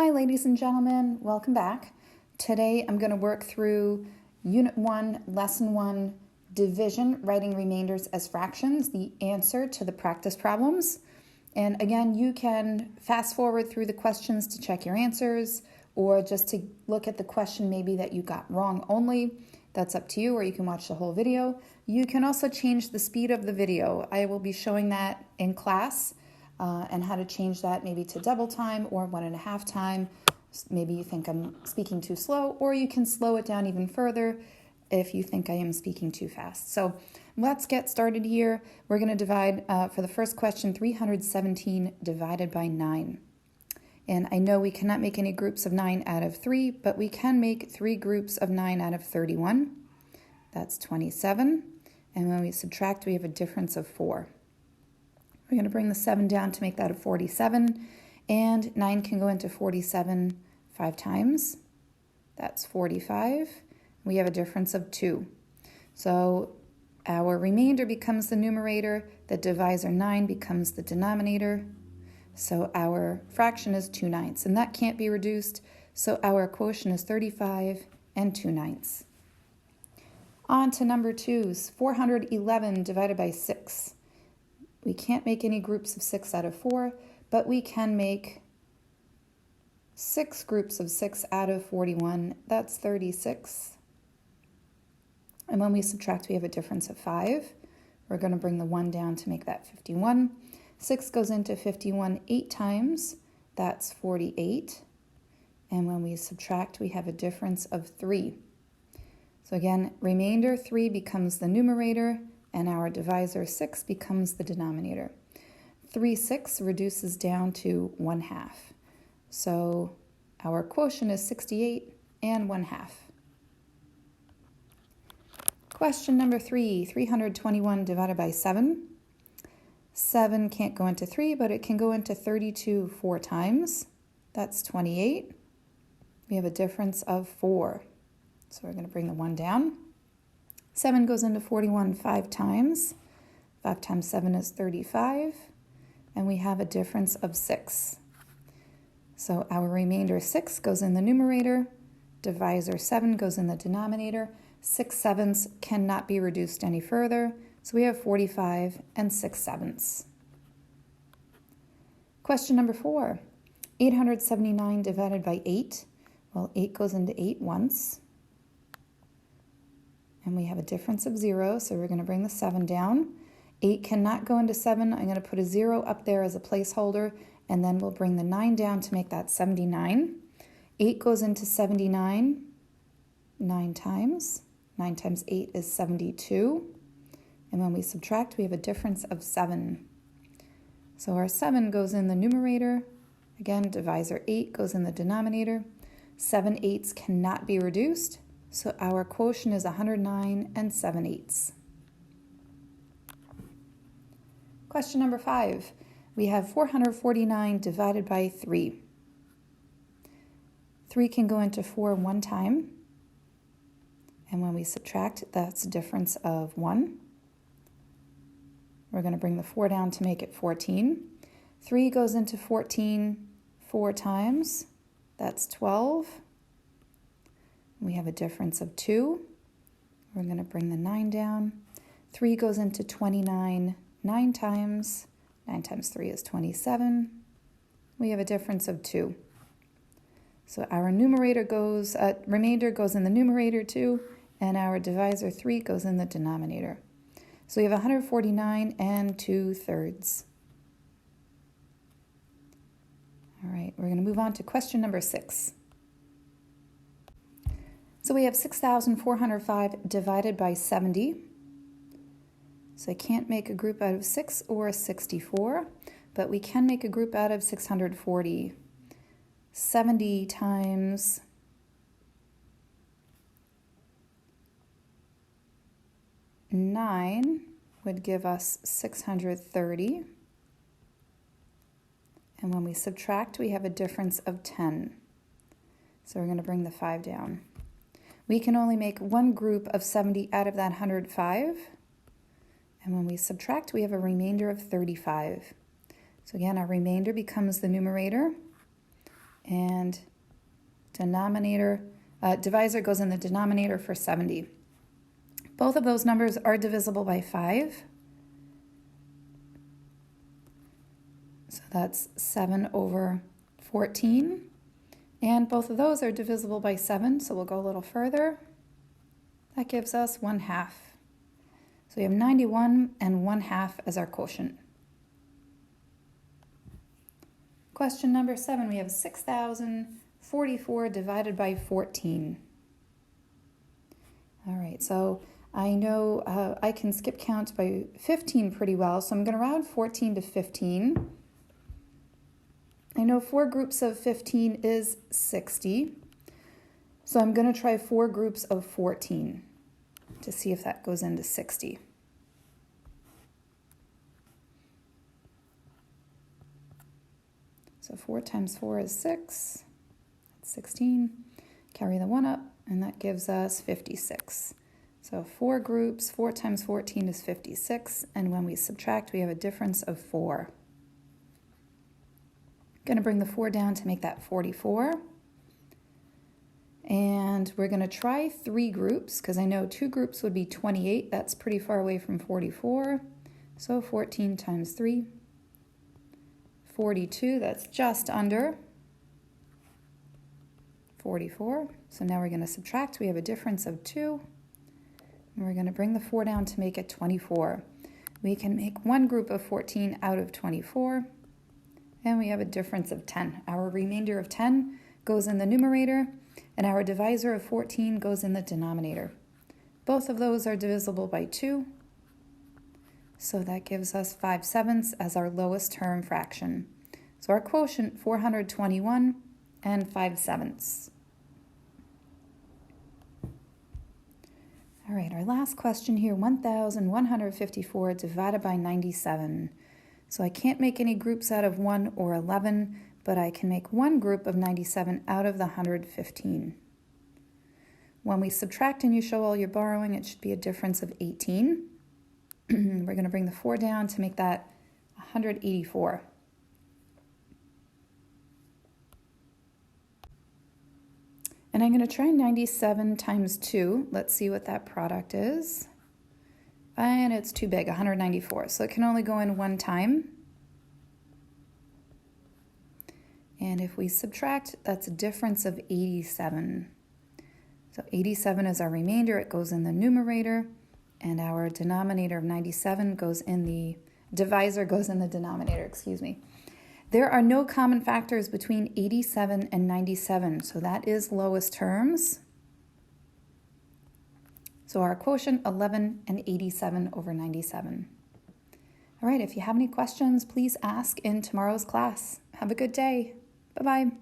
Hi, ladies and gentlemen. Welcome back. Today I'm going to work through Unit 1, Lesson 1, Division, Writing Remainders as Fractions, the answer to the practice problems. And again, you can fast forward through the questions to check your answers, or just to look at the question maybe that you got wrong only. That's up to you, or you can watch the whole video. You can also change the speed of the video. I will be showing that in class. And how to change that maybe to double time or 1.5 time. Maybe you think I'm speaking too slow, or you can slow it down even further if you think I am speaking too fast. So let's get started here. We're going to divide, for the first question, 317 divided by 9. And I know we cannot make any groups of 9 out of 3, but we can make 3 groups of 9 out of 31. That's 27. And when we subtract, we have a difference of 4. We're going to bring the 7 down to make that a 47, and 9 can go into 47 5 times. That's 45. We have a difference of 2. So our remainder becomes the numerator, the divisor 9 becomes the denominator. So our fraction is 2/9, and that can't be reduced, so our quotient is 35 and 2/9. On to number 2's, 411 divided by 6. We can't make any groups of 6 out of 4, but we can make 6 groups of 6 out of 41. That's 36. And when we subtract, we have a difference of 5. We're going to bring the 1 down to make that 51. 6 goes into 51 8 times. That's 48. And when we subtract, we have a difference of 3. So again, remainder 3 becomes the numerator, and our divisor 6 becomes the denominator. 3/6 reduces down to 1/2. So our quotient is 68 and 1/2. Question number 3, 321 divided by 7. 7 can't go into 3, but it can go into 32 4 times. That's 28. We have a difference of 4. So we're going to bring the 1 down. 7 goes into 41 5 times. 5 times 7 is 35. And we have a difference of 6. So our remainder 6 goes in the numerator. Divisor 7 goes in the denominator. 6 sevenths cannot be reduced any further. So we have 45 and 6 sevenths. Question number 4. 879 divided by 8. Well, 8 goes into 8 once. And we have a difference of 0, so we're going to bring the 7 down. 8 cannot go into 7. I'm going to put a 0 up there as a placeholder, and then we'll bring the 9 down to make that 79. 8 goes into 79 9 times. 9 times 8 is 72. And when we subtract, we have a difference of 7. So our 7 goes in the numerator. Again, divisor 8 goes in the denominator. 7 eighths cannot be reduced. So our quotient is 109 and 7/8. Question number 5. We have 449 divided by 3. 3 can go into 4 1 time. And when we subtract, that's a difference of 1. We're going to bring the 4 down to make it 14. 3 goes into 14 4 times. That's 12. We have a difference of 2. We're going to bring the 9 down. 3 goes into 29 9 times. 9 times 3 is 27. We have a difference of 2. So our remainder goes in the numerator 2, and our divisor 3 goes in the denominator. So we have 149 and 2/3. All right, we're going to move on to question number 6. So we have 6,405 divided by 70. So I can't make a group out of 6 or 64, but we can make a group out of 640. 70 times 9 would give us 630. And when we subtract, we have a difference of 10. So we're going to bring the 5 down. We can only make one group of 70 out of that 105. And when we subtract, we have a remainder of 35. So again, our remainder becomes the numerator, and divisor goes in the denominator for 70. Both of those numbers are divisible by 5. So that's 7 over 14. And both of those are divisible by 7, so we'll go a little further. That gives us 1/2. So we have 91 and 1/2 as our quotient. Question number 7, we have 6,044 divided by 14. All right, so I know I can skip count by 15 pretty well, so I'm going to round 14 to 15. I know 4 groups of 15 is 60, so I'm going to try 4 groups of 14 to see if that goes into 60. So 4 times 4 is 6, that's 16. Carry the 1 up, and that gives us 56. So 4 groups, 4 times 14 is 56, and when we subtract, we have a difference of 4. Going to bring the 4 down to make that 44. And we're going to try 3 groups, because I know 2 groups would be 28. That's pretty far away from 44. So 14 times 3, 42. That's just under 44. So now we're going to subtract. We have a difference of 2. And we're going to bring the 4 down to make it 24. We can make 1 group of 14 out of 24. And we have a difference of 10. Our remainder of 10 goes in the numerator, and our divisor of 14 goes in the denominator. Both of those are divisible by 2, so that gives us 5/7 as our lowest term fraction. So our quotient, 421 and 5/7. All right, our last question here, 1,154 divided by 97. So I can't make any groups out of 1 or 11, but I can make 1 group of 97 out of the 115. When we subtract and you show all your borrowing, it should be a difference of 18. We're going to bring the 4 down to make that 184. And I'm going to try 97 times 2. Let's see what that product is. And it's too big, 194. So it can only go in 1 time. And if we subtract, that's a difference of 87. So 87 is our remainder. It goes in the numerator. And our denominator of 97 goes in the divisor, goes in the denominator, excuse me. There are no common factors between 87 and 97. So that is lowest terms. So our quotient, 11 and 87 over 97. All right, if you have any questions, please ask in tomorrow's class. Have a good day. Bye-bye.